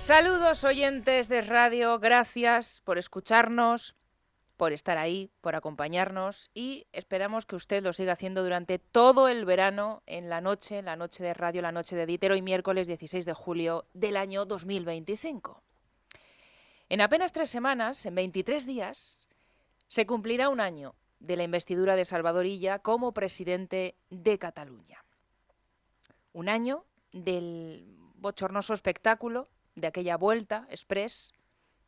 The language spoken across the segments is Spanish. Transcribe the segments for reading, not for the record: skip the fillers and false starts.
Saludos oyentes de radio, gracias por escucharnos, por estar ahí, por acompañarnos y esperamos que usted lo siga haciendo durante todo el verano en la noche de radio, la noche de Dieter, hoy miércoles 16 de julio del año 2025. En apenas 3 semanas, en 23 días, se cumplirá un año de la investidura de Salvador Illa como presidente de Cataluña. Un año del bochornoso espectáculo de aquella vuelta express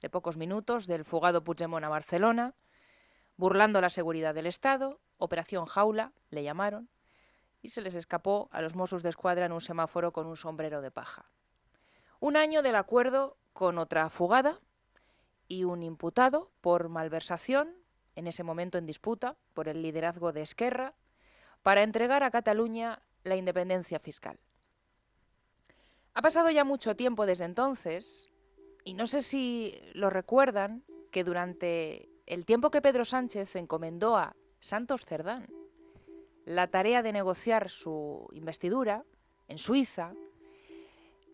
de pocos minutos del fugado Puigdemont a Barcelona, burlando la seguridad del Estado, Operación Jaula, le llamaron, y se les escapó a los Mossos d'Esquadra en un semáforo con un sombrero de paja. Un año del acuerdo con otra fugada y un imputado por malversación, en ese momento en disputa por el liderazgo de Esquerra, para entregar a Cataluña la independencia fiscal. Ha pasado ya mucho tiempo desde entonces, y no sé si lo recuerdan, que durante el tiempo que Pedro Sánchez encomendó a Santos Cerdán la tarea de negociar su investidura en Suiza,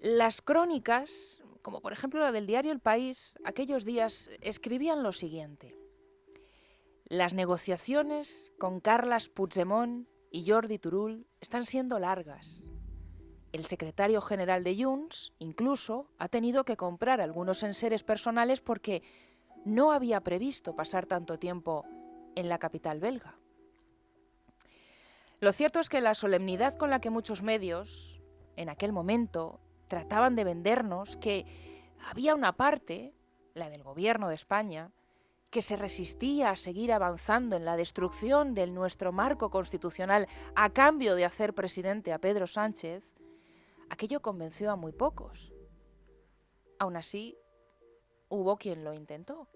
las crónicas, como por ejemplo la del diario El País, aquellos días escribían lo siguiente: las negociaciones con Carles Puigdemont y Jordi Turull están siendo largas. El secretario general de Junts incluso ha tenido que comprar algunos enseres personales porque no había previsto pasar tanto tiempo en la capital belga. Lo cierto es que la solemnidad con la que muchos medios, en aquel momento, trataban de vendernos que había una parte, la del gobierno de España, que se resistía a seguir avanzando en la destrucción de nuestro marco constitucional a cambio de hacer presidente a Pedro Sánchez, aquello convenció a muy pocos. Aún así, hubo quien lo intentó.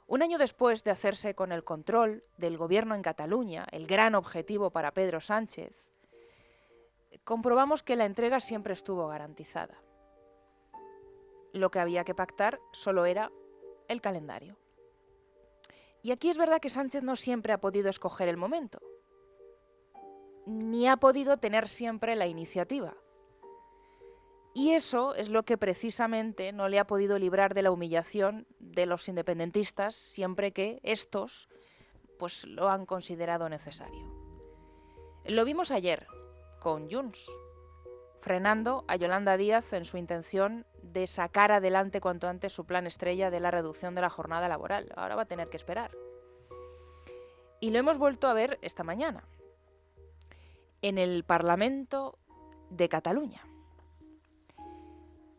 Un año después de hacerse con el control del gobierno en Cataluña, el gran objetivo para Pedro Sánchez, comprobamos que la entrega siempre estuvo garantizada. Lo que había que pactar solo era el calendario. Y aquí es verdad que Sánchez no siempre ha podido escoger el momento, ni ha podido tener siempre la iniciativa. Y eso es lo que precisamente no le ha podido librar de la humillación de los independentistas siempre que estos pues, lo han considerado necesario. Lo vimos ayer con Junts, frenando a Yolanda Díaz en su intención de sacar adelante cuanto antes su plan estrella de la reducción de la jornada laboral. Ahora va a tener que esperar. Y lo hemos vuelto a ver esta mañana, en el Parlamento de Cataluña.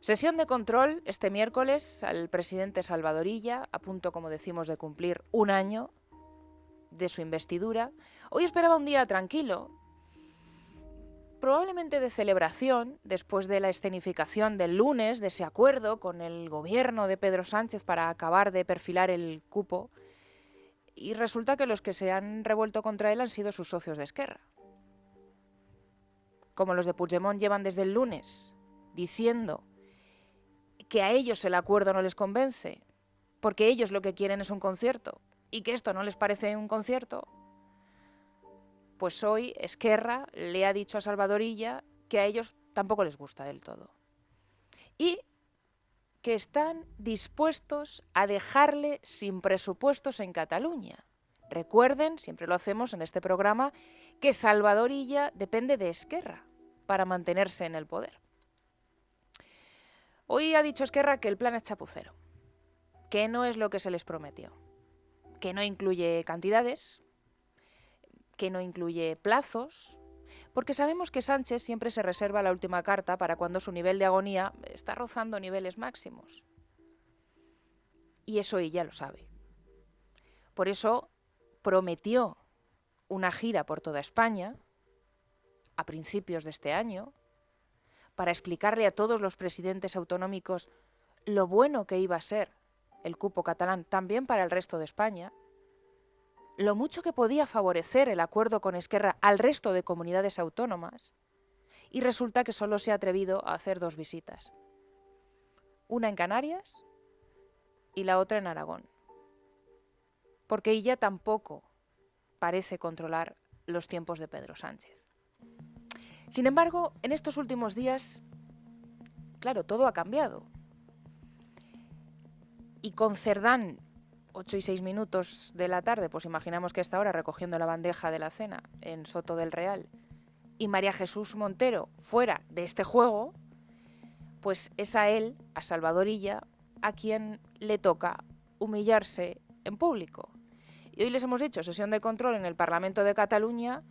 Sesión de control este miércoles al presidente Salvador Illa, a punto, como decimos, de cumplir un año de su investidura. Hoy esperaba un día tranquilo, probablemente de celebración, después de la escenificación del lunes de ese acuerdo con el gobierno de Pedro Sánchez para acabar de perfilar el cupo, y resulta que los que se han revuelto contra él han sido sus socios de Esquerra. Como los de Puigdemont llevan desde el lunes diciendo que a ellos el acuerdo no les convence, porque ellos lo que quieren es un concierto, y que esto no les parece un concierto, pues hoy Esquerra le ha dicho a Salvador Illa que a ellos tampoco les gusta del todo. Y que están dispuestos a dejarle sin presupuestos en Cataluña. Recuerden, siempre lo hacemos en este programa, que Salvador Illa depende de Esquerra para mantenerse en el poder. Hoy ha dicho Esquerra que el plan es chapucero, que no es lo que se les prometió, que no incluye cantidades, que no incluye plazos, porque sabemos que Sánchez siempre se reserva la última carta para cuando su nivel de agonía está rozando niveles máximos. Y eso ella lo sabe. Por eso prometió una gira por toda España a principios de este año para explicarle a todos los presidentes autonómicos lo bueno que iba a ser el cupo catalán también para el resto de España, lo mucho que podía favorecer el acuerdo con Esquerra al resto de comunidades autónomas, y resulta que solo se ha atrevido a hacer 2 visitas. Una en Canarias y la otra en Aragón. Porque ella tampoco parece controlar los tiempos de Pedro Sánchez. Sin embargo, en estos últimos días, claro, todo ha cambiado. Y con Cerdán, 8 y 6 minutos de la tarde, pues imaginamos que a esta hora recogiendo la bandeja de la cena en Soto del Real, y María Jesús Montero fuera de este juego, pues es a él, a Salvador Illa, a quien le toca humillarse en público. Y hoy les hemos dicho sesión de control en el Parlamento de Cataluña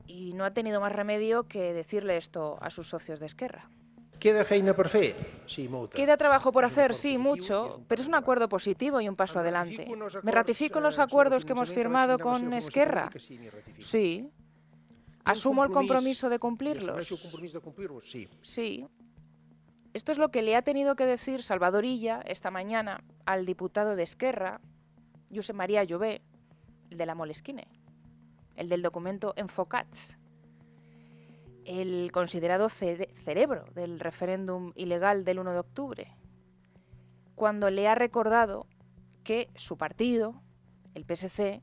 y no ha tenido más remedio que decirle esto a sus socios de Esquerra. Queda feina per fer? Sí, molta. Queda trabajo por hacer, sí, mucho, pero es un acuerdo positivo y un paso adelante. ¿Me ratifico en los acuerdos que hemos firmado con Esquerra? Sí. ¿Asumo el compromiso de cumplirlos? Sí. Sí. Esto es lo que le ha tenido que decir Salvador Illa esta mañana al diputado de Esquerra, Josep María Llobé, el de la Moleskine, el del documento Enfocats, el considerado cerebro del referéndum ilegal del 1 de octubre, cuando le ha recordado que su partido, el PSC,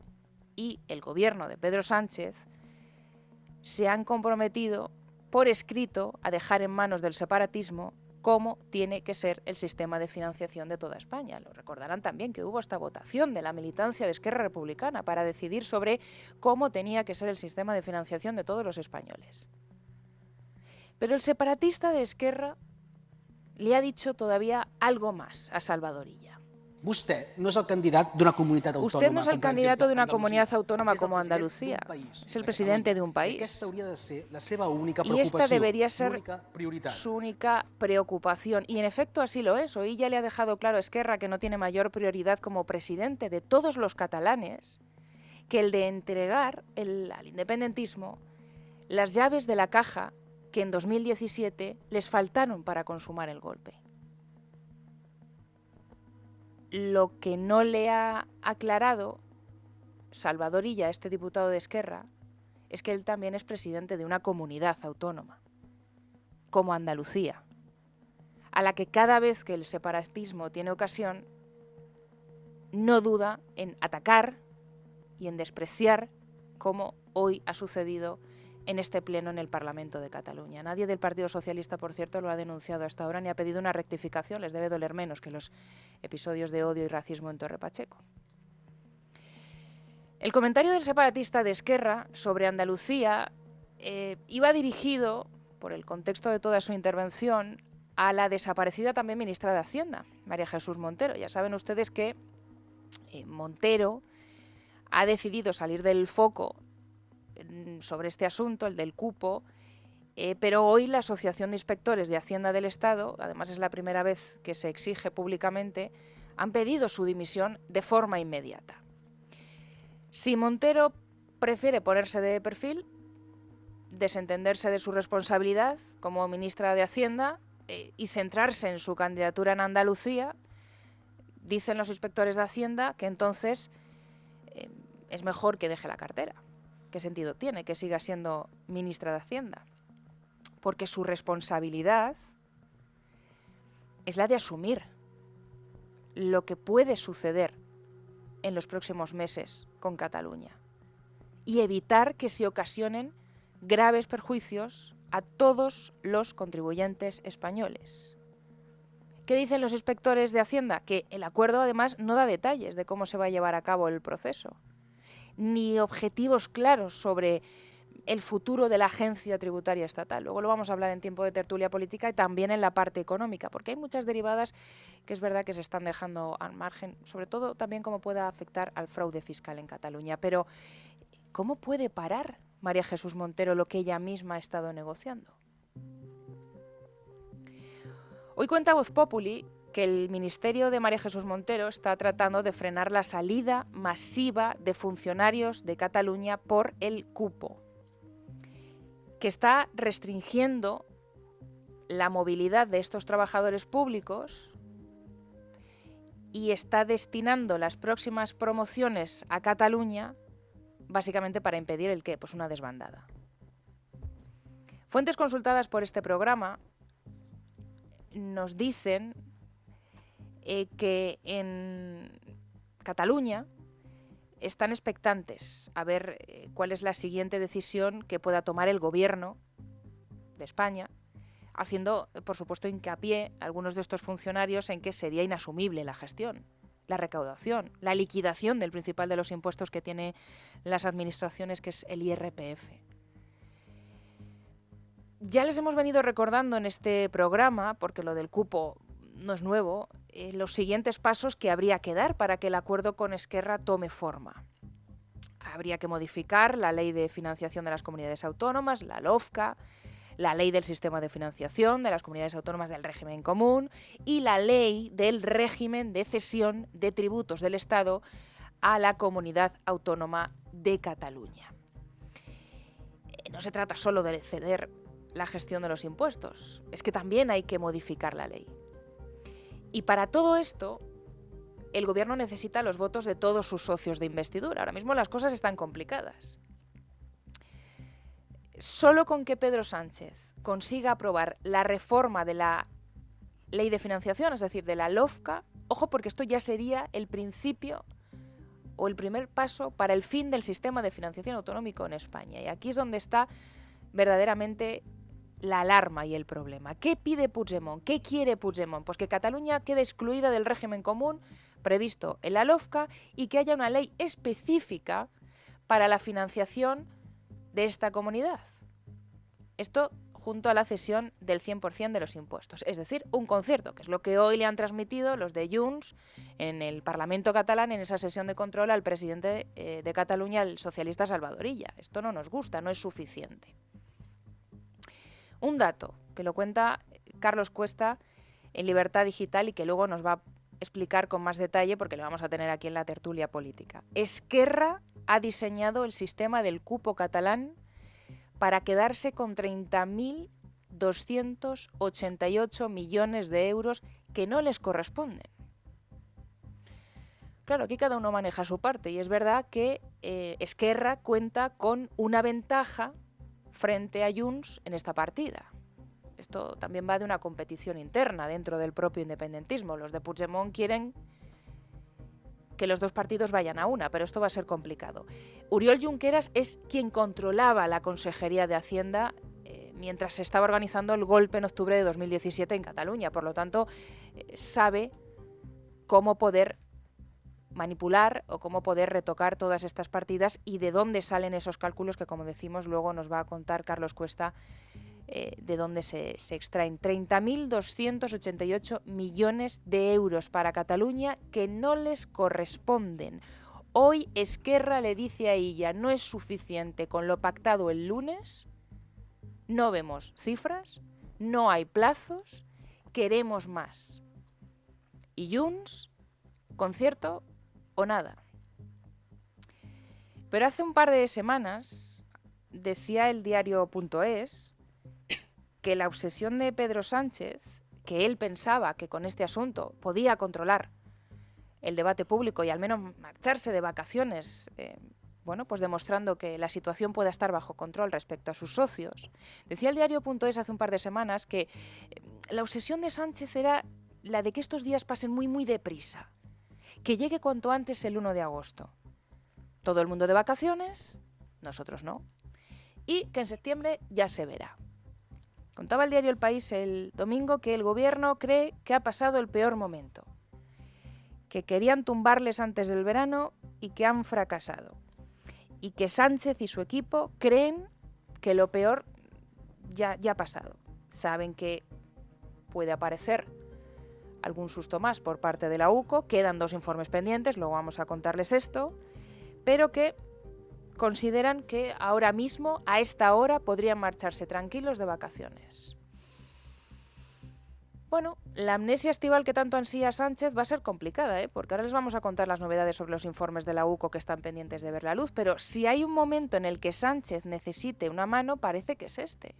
y el gobierno de Pedro Sánchez se han comprometido por escrito a dejar en manos del separatismo cómo tiene que ser el sistema de financiación de toda España. Lo recordarán también que hubo esta votación de la militancia de Esquerra Republicana para decidir sobre cómo tenía que ser el sistema de financiación de todos los españoles. Pero el separatista de Esquerra le ha dicho todavía algo más a Salvador Illa. Usted no es el candidato de una comunidad autónoma. Usted no es el candidato de una comunidad autónoma como Andalucía. Es el presidente de un país. Y esta debería ser su única preocupación. Y en efecto así lo es. Hoy ya le ha dejado claro a Esquerra que no tiene mayor prioridad como presidente de todos los catalanes que el de entregar al independentismo las llaves de la caja que en 2017 les faltaron para consumar el golpe. Lo que no le ha aclarado Salvador Illa, este diputado de Esquerra, es que él también es presidente de una comunidad autónoma, como Andalucía, a la que cada vez que el separatismo tiene ocasión, no duda en atacar y en despreciar, como hoy ha sucedido en este pleno en el Parlamento de Cataluña. Nadie del Partido Socialista, por cierto, lo ha denunciado hasta ahora ni ha pedido una rectificación. Les debe doler menos que los episodios de odio y racismo en Torre Pacheco. El comentario del separatista de Esquerra sobre Andalucía iba dirigido, por el contexto de toda su intervención, a la desaparecida también ministra de Hacienda, María Jesús Montero. Ya saben ustedes que Montero ha decidido salir del foco sobre este asunto, el del cupo, pero hoy la Asociación de Inspectores de Hacienda del Estado, además es la primera vez que se exige públicamente, han pedido su dimisión de forma inmediata. Si Montero prefiere ponerse de perfil, desentenderse de su responsabilidad como ministra de Hacienda y centrarse en su candidatura en Andalucía, dicen los inspectores de Hacienda que entonces es mejor que deje la cartera. ¿Qué sentido tiene que siga siendo ministra de Hacienda? Porque su responsabilidad es la de asumir lo que puede suceder en los próximos meses con Cataluña y evitar que se ocasionen graves perjuicios a todos los contribuyentes españoles. ¿Qué dicen los inspectores de Hacienda? Que el acuerdo además no da detalles de cómo se va a llevar a cabo el proceso, ni objetivos claros sobre el futuro de la agencia tributaria estatal. Luego lo vamos a hablar en tiempo de tertulia política y también en la parte económica, porque hay muchas derivadas que es verdad que se están dejando al margen, sobre todo también cómo pueda afectar al fraude fiscal en Cataluña. Pero, ¿cómo puede parar María Jesús Montero lo que ella misma ha estado negociando? Hoy cuenta Voz Populi que el Ministerio de María Jesús Montero está tratando de frenar la salida masiva de funcionarios de Cataluña por el cupo, que está restringiendo la movilidad de estos trabajadores públicos y está destinando las próximas promociones a Cataluña básicamente para impedir ¿el qué? Pues una desbandada. Fuentes consultadas por este programa nos dicen que en Cataluña están expectantes a ver cuál es la siguiente decisión que pueda tomar el gobierno de España haciendo, por supuesto, hincapié a algunos de estos funcionarios en que sería inasumible la gestión, la recaudación, la liquidación del principal de los impuestos que tienen las administraciones, que es el IRPF. Ya les hemos venido recordando en este programa, porque lo del cupo no es nuevo, los siguientes pasos que habría que dar para que el acuerdo con Esquerra tome forma. Habría que modificar la Ley de Financiación de las Comunidades Autónomas, la LOFCA, la Ley del Sistema de Financiación de las Comunidades Autónomas del Régimen Común y la Ley del Régimen de Cesión de Tributos del Estado a la Comunidad Autónoma de Cataluña. No se trata solo de ceder la gestión de los impuestos, es que también hay que modificar la ley. Y para todo esto, el Gobierno necesita los votos de todos sus socios de investidura. Ahora mismo las cosas están complicadas. Solo con que Pedro Sánchez consiga aprobar la reforma de la Ley de Financiación, es decir, de la LOFCA, ojo, porque esto ya sería el principio o el primer paso para el fin del sistema de financiación autonómico en España. Y aquí es donde está verdaderamente la alarma y el problema. ¿Qué pide Puigdemont? ¿Qué quiere Puigdemont? Pues que Cataluña quede excluida del régimen común previsto en la LOFCA y que haya una ley específica para la financiación de esta comunidad. Esto junto a la cesión del 100% de los impuestos. Es decir, un concierto, que es lo que hoy le han transmitido los de Junts en el Parlamento catalán en esa sesión de control al presidente de Cataluña, el socialista Salvador Illa. Esto no nos gusta, no es suficiente. Un dato que lo cuenta Carlos Cuesta en Libertad Digital y que luego nos va a explicar con más detalle porque lo vamos a tener aquí en la tertulia política. Esquerra ha diseñado el sistema del cupo catalán para quedarse con 30.288 millones de euros que no les corresponden. Claro, aquí cada uno maneja su parte y es verdad que Esquerra cuenta con una ventaja frente a Junts en esta partida. Esto también va de una competición interna dentro del propio independentismo. Los de Puigdemont quieren que los dos partidos vayan a una, pero esto va a ser complicado. Oriol Junqueras es quien controlaba la Consejería de Hacienda mientras se estaba organizando el golpe en octubre de 2017 en Cataluña. Por lo tanto, sabe cómo poder manipular o cómo poder retocar todas estas partidas y de dónde salen esos cálculos que, como decimos, luego nos va a contar Carlos Cuesta de dónde se extraen. 30.288 millones de euros para Cataluña que no les corresponden. Hoy Esquerra le dice a ella, no es suficiente con lo pactado el lunes, no vemos cifras, no hay plazos, queremos más. Y Junts, concierto o nada. Pero hace un par de semanas decía el diario.es que la obsesión de Pedro Sánchez, que él pensaba que con este asunto podía controlar el debate público y al menos marcharse de vacaciones, pues demostrando que la situación pueda estar bajo control respecto a sus socios. Decía el diario.es hace un par de semanas que la obsesión de Sánchez era la de que estos días pasen muy, muy deprisa, que llegue cuanto antes el 1 de agosto. Todo el mundo de vacaciones, nosotros no, y que en septiembre ya se verá. Contaba el diario El País el domingo que el gobierno cree que ha pasado el peor momento, que querían tumbarles antes del verano y que han fracasado, y que Sánchez y su equipo creen que lo peor ya ha pasado. Saben que puede aparecer algún susto más por parte de la UCO, quedan 2 informes pendientes, luego vamos a contarles esto, pero que consideran que ahora mismo, a esta hora, podrían marcharse tranquilos de vacaciones. Bueno, la amnesia estival que tanto ansía Sánchez va a ser complicada, porque ahora les vamos a contar las novedades sobre los informes de la UCO que están pendientes de ver la luz, pero si hay un momento en el que Sánchez necesite una mano, parece que es este,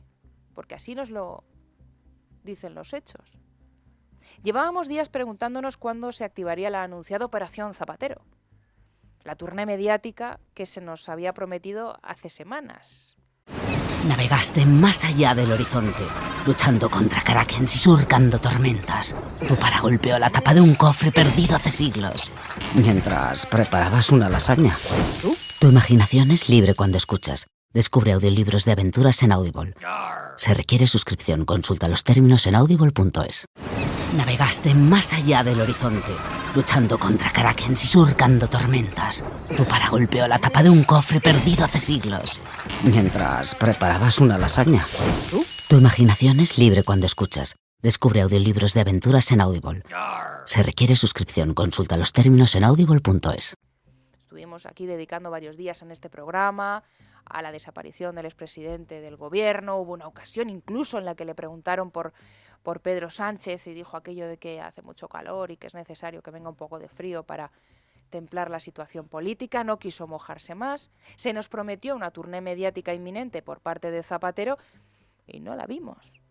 porque así nos lo dicen los hechos. Llevábamos días preguntándonos cuándo se activaría la anunciada Operación Zapatero, la tournée mediática que se nos había prometido hace semanas. Navegaste más allá del horizonte, luchando contra krakens y surcando tormentas. Tu para golpeó la tapa de un cofre perdido hace siglos, mientras preparabas una lasaña. Tu imaginación es libre cuando escuchas. Descubre audiolibros de aventuras en Audible. Se requiere suscripción. Consulta los términos en audible.es. Navegaste más allá del horizonte, luchando contra krakens y surcando tormentas. Tu para golpeó la tapa de un cofre perdido hace siglos, mientras preparabas una lasaña. Tu imaginación es libre cuando escuchas. Descubre audiolibros de aventuras en Audible. Se requiere suscripción. Consulta los términos en audible.es. Estuvimos aquí dedicando varios días en este programa a la desaparición del expresidente del gobierno. Hubo una ocasión incluso en la que le preguntaron por Pedro Sánchez y dijo aquello de que hace mucho calor y que es necesario que venga un poco de frío para templar la situación política. No quiso mojarse más. Se nos prometió una tournée mediática inminente por parte de Zapatero y no la vimos.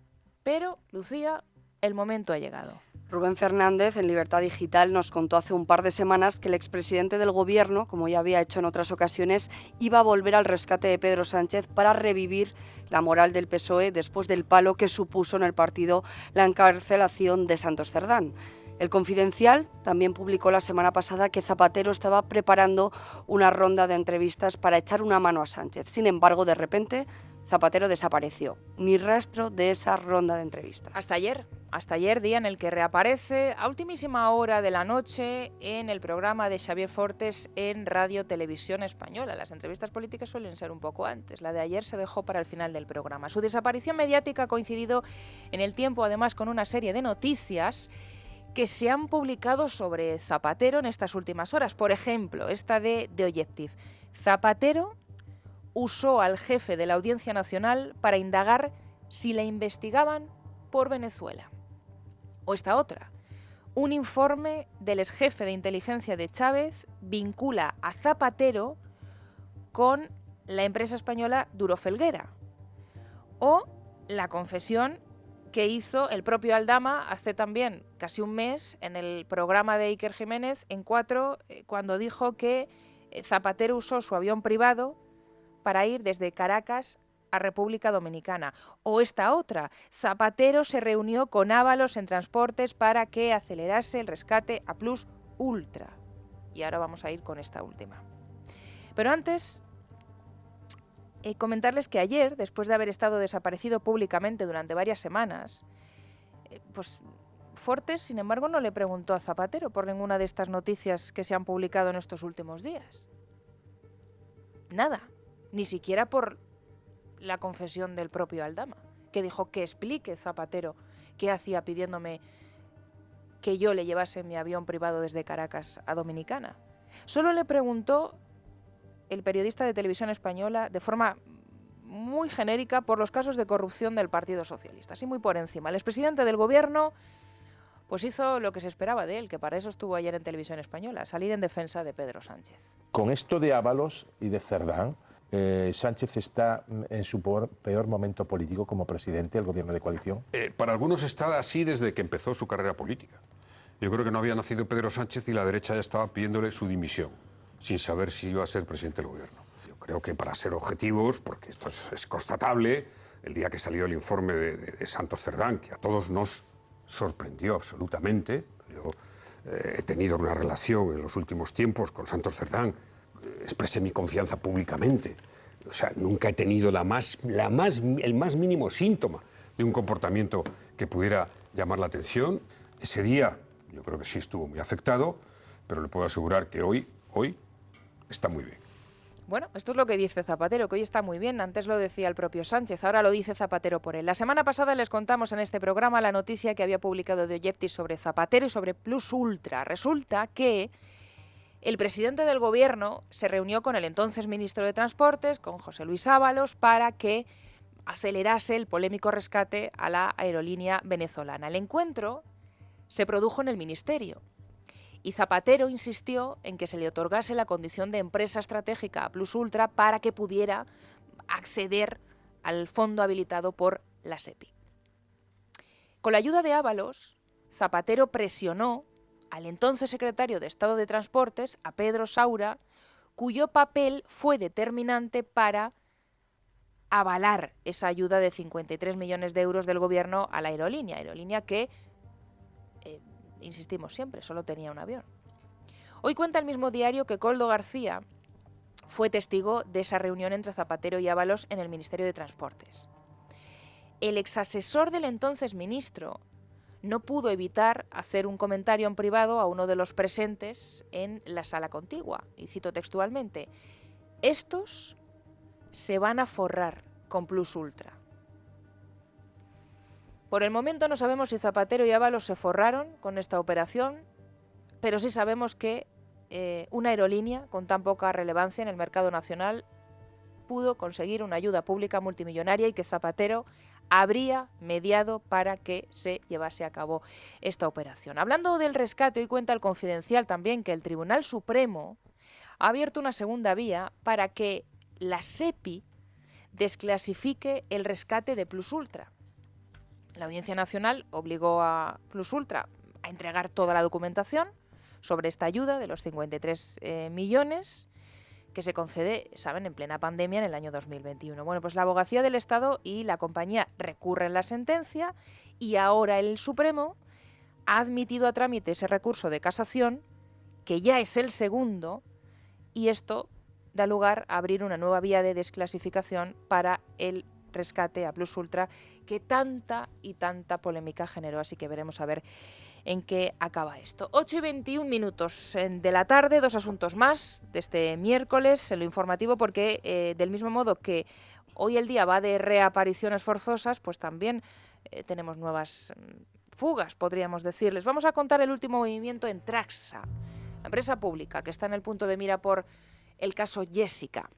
Pero, Lucía, el momento ha llegado. Rubén Fernández, en Libertad Digital, nos contó hace un par de semanas que el expresidente del Gobierno, como ya había hecho en otras ocasiones, iba a volver al rescate de Pedro Sánchez para revivir la moral del PSOE después del palo que supuso en el partido la encarcelación de Santos Cerdán. El Confidencial también publicó la semana pasada que Zapatero estaba preparando una ronda de entrevistas para echar una mano a Sánchez. Sin embargo, de repente, Zapatero desapareció. Ni rastro de esa ronda de entrevistas. Hasta ayer, día en el que reaparece a ultimísima hora de la noche en el programa de Xavier Fortes en Radio Televisión Española. Las entrevistas políticas suelen ser un poco antes. La de ayer se dejó para el final del programa. Su desaparición mediática ha coincidido en el tiempo, además, con una serie de noticias que se han publicado sobre Zapatero en estas últimas horas. Por ejemplo, esta de Objective. Zapatero usó al jefe de la Audiencia Nacional para indagar si le investigaban por Venezuela. O esta otra. Un informe del exjefe de inteligencia de Chávez vincula a Zapatero con la empresa española Duro Felguera. O la confesión que hizo el propio Aldama hace también casi un mes en el programa de Iker Jiménez en 4, cuando dijo que Zapatero usó su avión privado para ir desde Caracas a República Dominicana. O esta otra, Zapatero se reunió con Ábalos en Transportes para que acelerase el rescate a Plus Ultra. Y ahora vamos a ir con esta última. Pero antes, comentarles que ayer, después de haber estado desaparecido públicamente durante varias semanas, pues Fortes, sin embargo, no le preguntó a Zapatero por ninguna de estas noticias que se han publicado en estos últimos días. Nada, ni siquiera por la confesión del propio Aldama, que dijo que explique Zapatero qué hacía pidiéndome que yo le llevase mi avión privado desde Caracas a Dominicana. Solo le preguntó el periodista de Televisión Española de forma muy genérica por los casos de corrupción del Partido Socialista, así muy por encima. El expresidente del Gobierno pues hizo lo que se esperaba de él, que para eso estuvo ayer en Televisión Española, salir en defensa de Pedro Sánchez. Con esto de Ábalos y de Cerdán, Sánchez está en su peor momento político como presidente del gobierno de coalición. Para algunos está así desde que empezó su carrera política. Yo creo que no había nacido Pedro Sánchez y la derecha ya estaba pidiéndole su dimisión, sin saber si iba a ser presidente del gobierno. Yo creo que para ser objetivos, porque esto es constatable, el día que salió el informe de Santos Cerdán, que a todos nos sorprendió absolutamente. Yo he tenido una relación en los últimos tiempos con Santos Cerdán, expresé mi confianza públicamente. O sea, nunca he tenido el más mínimo síntoma de un comportamiento que pudiera llamar la atención. Ese día yo creo que sí estuvo muy afectado, pero le puedo asegurar que hoy está muy bien. Bueno, esto es lo que dice Zapatero, que hoy está muy bien. Antes lo decía el propio Sánchez, ahora lo dice Zapatero por él. La semana pasada les contamos en este programa la noticia que había publicado de Objective sobre Zapatero y sobre Plus Ultra. Resulta que el presidente del Gobierno se reunió con el entonces ministro de Transportes, con José Luis Ábalos, para que acelerase el polémico rescate a la aerolínea venezolana. El encuentro se produjo en el ministerio y Zapatero insistió en que se le otorgase la condición de empresa estratégica a Plus Ultra para que pudiera acceder al fondo habilitado por la SEPI. Con la ayuda de Ábalos, Zapatero presionó al entonces secretario de Estado de Transportes, a Pedro Saura, cuyo papel fue determinante para avalar esa ayuda de 53 millones de euros del Gobierno a la aerolínea que, insistimos siempre, solo tenía un avión. Hoy cuenta el mismo diario que Koldo García fue testigo de esa reunión entre Zapatero y Ábalos en el Ministerio de Transportes. el exasesor del entonces ministro no pudo evitar hacer un comentario en privado a uno de los presentes en la sala contigua, y cito textualmente: estos se van a forrar con Plus Ultra. Por el momento no sabemos si Zapatero y Ábalos se forraron con esta operación, pero sí sabemos que una aerolínea con tan poca relevancia en el mercado nacional pudo conseguir una ayuda pública multimillonaria y que Zapatero habría mediado para que se llevase a cabo esta operación. Hablando del rescate, hoy cuenta el Confidencial también que el Tribunal Supremo ha abierto una segunda vía para que la SEPI desclasifique el rescate de Plus Ultra. La Audiencia Nacional obligó a Plus Ultra a entregar toda la documentación sobre esta ayuda de los 53 millones que se concede, saben, en plena pandemia en el año 2021. Bueno, pues la Abogacía del Estado y la compañía recurren la sentencia y ahora el Supremo ha admitido a trámite ese recurso de casación, que ya es el segundo, y esto da lugar a abrir una nueva vía de desclasificación para el rescate a Plus Ultra, que tanta y tanta polémica generó, así que veremos a ver en qué acaba esto. 8:21 de la tarde, dos asuntos más de este miércoles en lo informativo, porque del mismo modo que hoy el día va de reapariciones forzosas, pues también tenemos nuevas fugas, podríamos decirles. Vamos a contar el último movimiento en Traxa, la empresa pública que está en el punto de mira por el caso Jessica.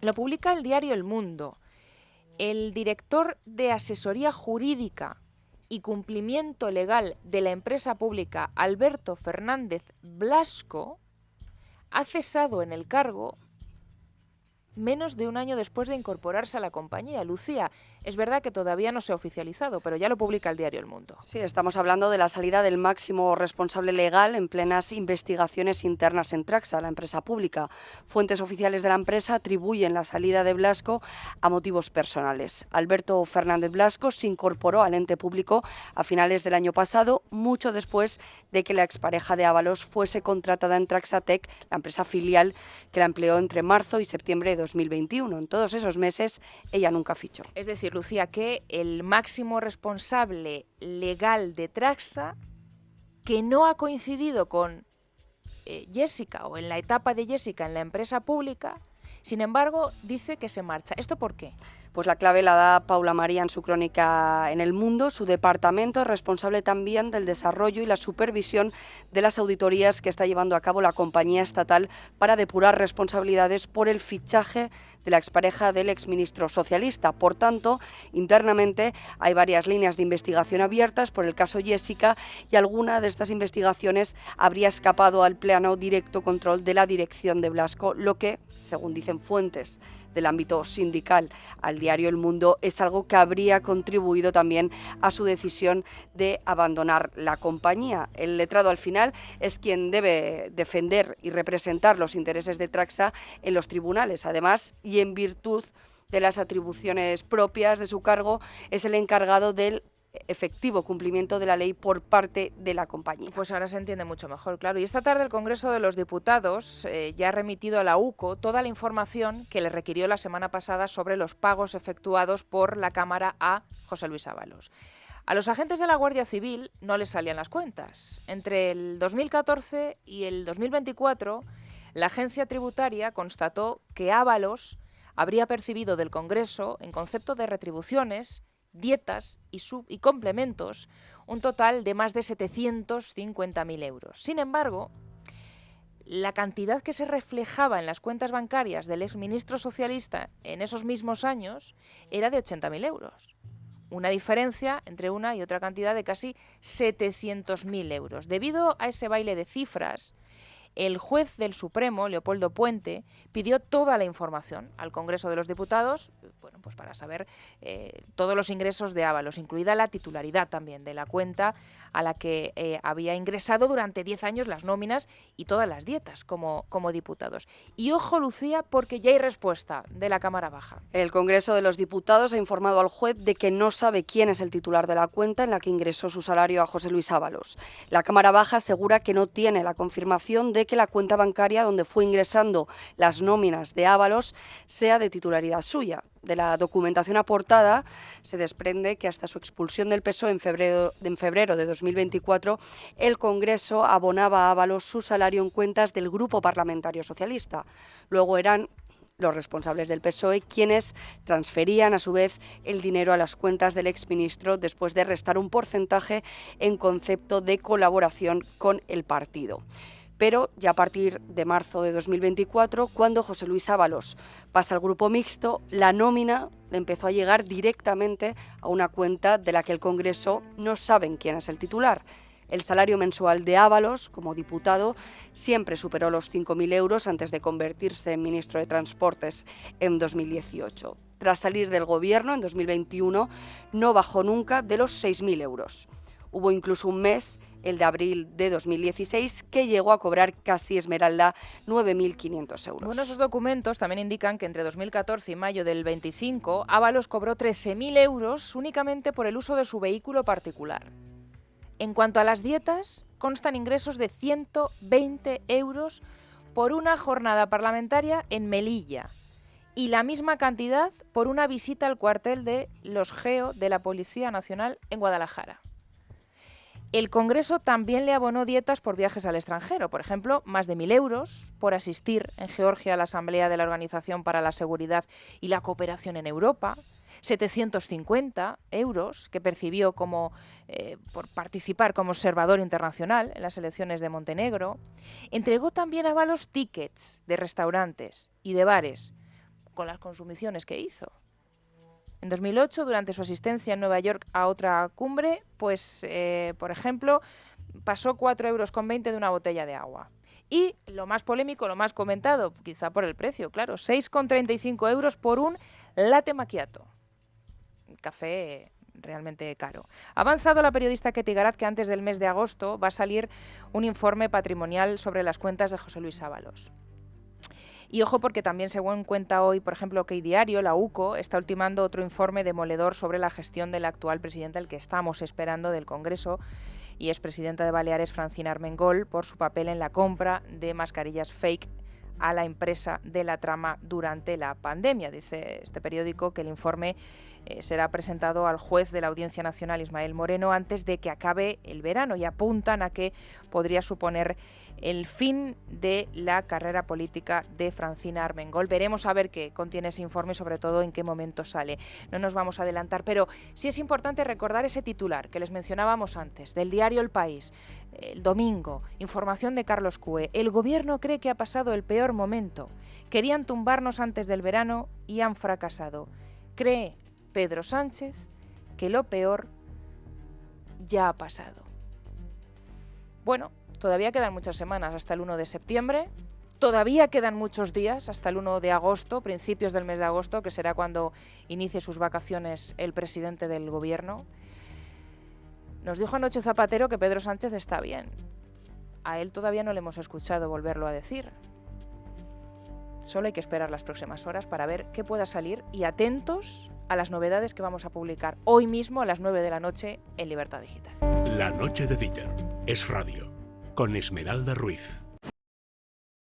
Lo publica el diario El Mundo. El director de asesoría jurídica y cumplimiento legal de la empresa pública, Alberto Fernández Blasco, ha cesado en el cargo menos de un año después de incorporarse a la compañía. Lucía, es verdad que todavía no se ha oficializado, pero ya lo publica el diario El Mundo. Sí, estamos hablando de la salida del máximo responsable legal en plenas investigaciones internas en Traxa, la empresa pública. Fuentes oficiales de la empresa atribuyen la salida de Blasco a motivos personales. Alberto Fernández Blasco se incorporó al ente público a finales del año pasado, mucho después de que la expareja de Ábalos fuese contratada en Traxatec, la empresa filial que la empleó entre marzo y septiembre de 2021. En todos esos meses, ella nunca fichó. Es decir, Lucía, que el máximo responsable legal de Traxa, que no ha coincidido con Jessica o en la etapa de Jessica en la empresa pública, sin embargo, dice que se marcha. ¿Esto por qué? Pues la clave la da Paula María en su crónica en El Mundo. Su departamento es responsable también del desarrollo y la supervisión de las auditorías que está llevando a cabo la compañía estatal para depurar responsabilidades por el fichaje de la expareja del exministro socialista. Por tanto, internamente hay varias líneas de investigación abiertas por el caso Jessica y alguna de estas investigaciones habría escapado al pleno directo control de la dirección de Blasco, lo que, según dicen fuentes del ámbito sindical al diario El Mundo, es algo que habría contribuido también a su decisión de abandonar la compañía. El letrado al final es quien debe defender y representar los intereses de Traxa en los tribunales. Además, y en virtud de las atribuciones propias de su cargo, es el encargado del efectivo cumplimiento de la ley por parte de la compañía. Pues ahora se entiende mucho mejor, claro. Y esta tarde el Congreso de los Diputados ya ha remitido a la UCO toda la información que le requirió la semana pasada sobre los pagos efectuados por la Cámara a José Luis Ábalos. A los agentes de la Guardia Civil no les salían las cuentas. Entre el 2014 y el 2024, la agencia tributaria constató que Ábalos habría percibido del Congreso, en concepto de retribuciones, dietas y complementos, un total de más de 750.000 euros. Sin embargo, la cantidad que se reflejaba en las cuentas bancarias del exministro socialista en esos mismos años era de 80.000 euros. Una diferencia entre una y otra cantidad de casi 700.000 euros. Debido a ese baile de cifras, el juez del Supremo, Leopoldo Puente, pidió toda la información al Congreso de los Diputados, bueno, pues para saber todos los ingresos de Ábalos, incluida la titularidad también de la cuenta a la que había ingresado durante 10 años las nóminas y todas las dietas como diputados. Y ojo, Lucía, porque ya hay respuesta de la Cámara Baja. El Congreso de los Diputados ha informado al juez de que no sabe quién es el titular de la cuenta en la que ingresó su salario a José Luis Ábalos. La Cámara Baja asegura que no tiene la confirmación de de que la cuenta bancaria donde fue ingresando las nóminas de Ábalos sea de titularidad suya. De la documentación aportada se desprende que hasta su expulsión del PSOE en febrero de 2024, el Congreso abonaba a Ábalos su salario en cuentas del Grupo Parlamentario Socialista. Luego eran los responsables del PSOE quienes transferían a su vez el dinero a las cuentas del exministro después de restar un porcentaje en concepto de colaboración con el partido. Pero ya a partir de marzo de 2024, cuando José Luis Ábalos pasa al grupo mixto, la nómina le empezó a llegar directamente a una cuenta de la que el Congreso no saben quién es el titular. El salario mensual de Ábalos, como diputado, siempre superó los 5.000 euros antes de convertirse en ministro de Transportes en 2018. Tras salir del gobierno en 2021, no bajó nunca de los 6.000 euros. Hubo incluso un mes, el de abril de 2016, que llegó a cobrar casi Esmeralda 9.500 euros. Bueno, esos documentos también indican que entre 2014 y mayo del 25, Ábalos cobró 13.000 euros únicamente por el uso de su vehículo particular. En cuanto a las dietas, constan ingresos de 120 euros por una jornada parlamentaria en Melilla y la misma cantidad por una visita al cuartel de los GEO de la Policía Nacional en Guadalajara. El Congreso también le abonó dietas por viajes al extranjero, por ejemplo, más de 1.000 euros por asistir en Georgia a la Asamblea de la Organización para la Seguridad y la Cooperación en Europa, 750 euros que percibió por participar como observador internacional en las elecciones de Montenegro. Entregó también a Ábalos tickets de restaurantes y de bares con las consumiciones que hizo. En 2008, durante su asistencia en Nueva York a otra cumbre, por ejemplo, pasó 4,20 euros de una botella de agua. Y lo más polémico, lo más comentado, quizá por el precio, claro, 6,35 euros por un latte macchiato. Café realmente caro. Ha avanzado la periodista Ketty Garat que antes del mes de agosto va a salir un informe patrimonial sobre las cuentas de José Luis Ábalos. Y ojo porque también, según cuenta hoy, por ejemplo, OK Diario, la UCO está ultimando otro informe demoledor sobre la gestión del actual presidente, al que estamos esperando del Congreso, y es presidenta de Baleares, Francina Armengol, por su papel en la compra de mascarillas fake a la empresa de la trama durante la pandemia. Dice este periódico que el informe será presentado al juez de la Audiencia Nacional, Ismael Moreno, antes de que acabe el verano, y apuntan a que podría suponer el fin de la carrera política de Francina Armengol. Veremos a ver qué contiene ese informe y sobre todo en qué momento sale. No nos vamos a adelantar, pero sí es importante recordar ese titular que les mencionábamos antes, del diario El País, el domingo, información de Carlos Cue. El gobierno cree que ha pasado el peor momento. Querían tumbarnos antes del verano y han fracasado. Cree Pedro Sánchez que lo peor ya ha pasado. Bueno, todavía quedan muchas semanas hasta el 1 de septiembre, todavía quedan muchos días hasta el 1 de agosto, principios del mes de agosto, que será cuando inicie sus vacaciones el presidente del gobierno. Nos dijo anoche Zapatero que Pedro Sánchez está bien. A él todavía no le hemos escuchado volverlo a decir. Solo hay que esperar las próximas horas para ver qué pueda salir y atentos a las novedades que vamos a publicar hoy mismo a las 9 de la noche en Libertad Digital. La noche de Dieter es radio, con Esmeralda Ruiz.